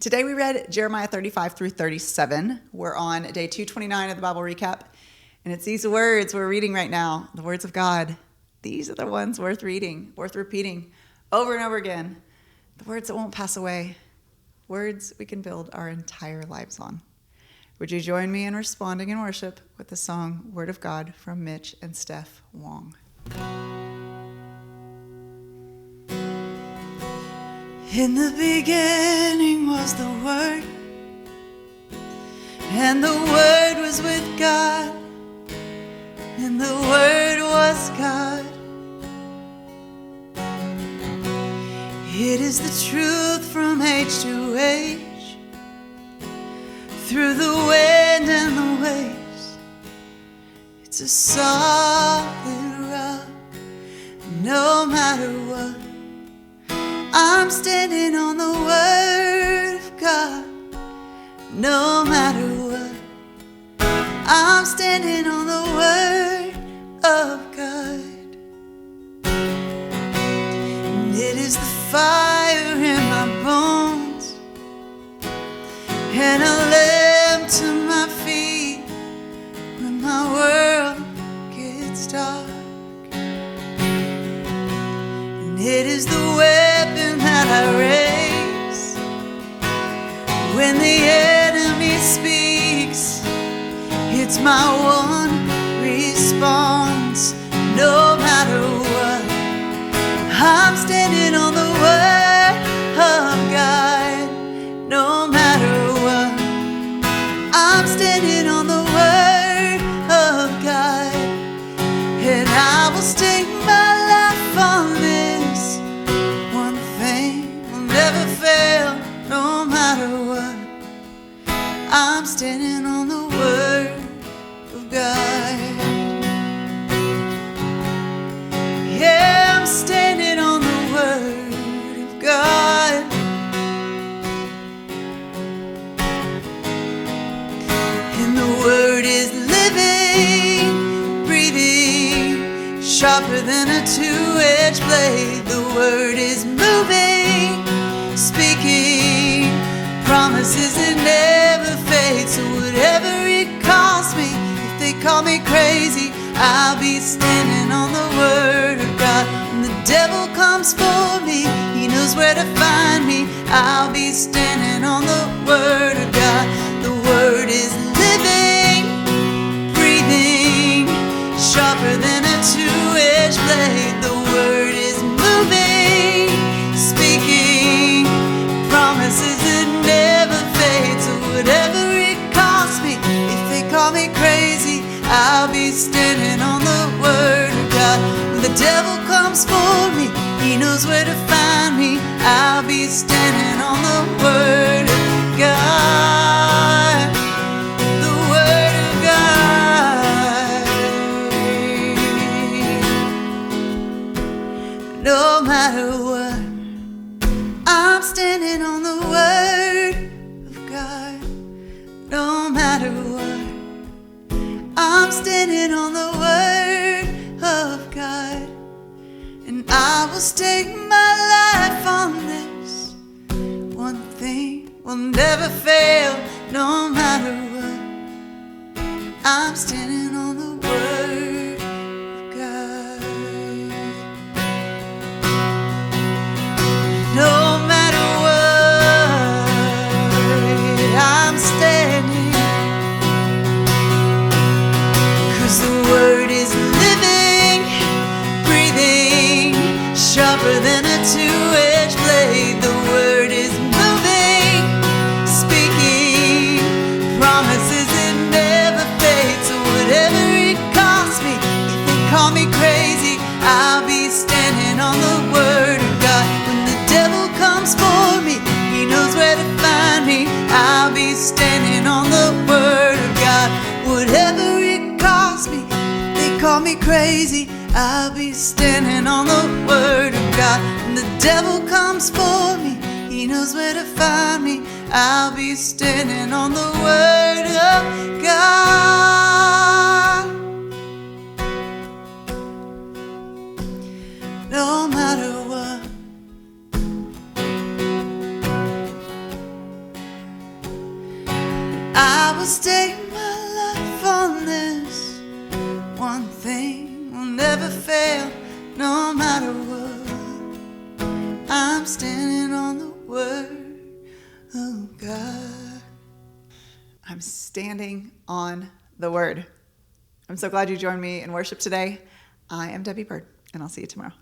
Today we read Jeremiah 35 through 37. We're on day 229 of the Bible recap, and it's these words we're reading right now, the words of God. These are the ones worth reading, worth repeating over and over again. The words that won't pass away, words we can build our entire lives on. Would you join me in responding in worship with the song Word of God from Mitch and Steph Wong? In the beginning was the Word, and the Word was with God, and the Word was God. It is the truth from age to age, through the wind and the waves. It's a solid rock, no matter what. I'm standing on the Word of God, no matter what. I'm standing on the Word of God. And it is the fire in my bones, and a lamp to my feet when my world gets dark. And it is the weapon that I raise when the enemy speaks. It's my one response, no matter what. I'm standing on the Word of God, no matter what. I'm standing on the Word of God, and I will stake my life on this. One thing will never fail, no matter what. I'm standing on the Word of God. Yeah, I'm standing on the Word of God. And the Word is living, breathing, sharper than a two-edged blade. The Word is moving, speaking, promises that never fade. So whatever it costs me, if they call me crazy, I'll be standing on the Word of God. When the devil comes for me, he knows where to find me. I'll be standing on the Word of God. The Word is living, breathing, sharper than a two-edged blade. The Word is moving, speaking, promises that never fade. So whatever it costs me, if they call me crazy, I'll be standing on the Word of God. When the devil comes for me, he knows where to find me. I'll be standing on the Word of God. The Word of God. No matter what, I'm standing on the Word of God. No matter what, I'm standing on the Word of God. And I will stake my life on this. One thing will never fail, no matter what. I'm standing on the Word of God. No matter what, I'm standing, 'cause the Word is living, breathing, sharper than a two-edged blade. The Word is moving, speaking, promises that never fade. So whatever it costs me, if they call me crazy, I'll be standing on the Word of God. When the devil comes for me, he knows where to find me. I'll be standing on the Word of God. Whatever it costs me, if they call me crazy, I'll be standing on the Word of God. When the devil comes for me, he knows where to find me. I'll be standing on the Word of God. No matter what, will stake my life on this. One thing will never fail, no matter what. I'm standing on the word of God. I'm standing on the word. I'm so glad you joined me in worship today. I am Debbie Byrd, and I'll see you tomorrow.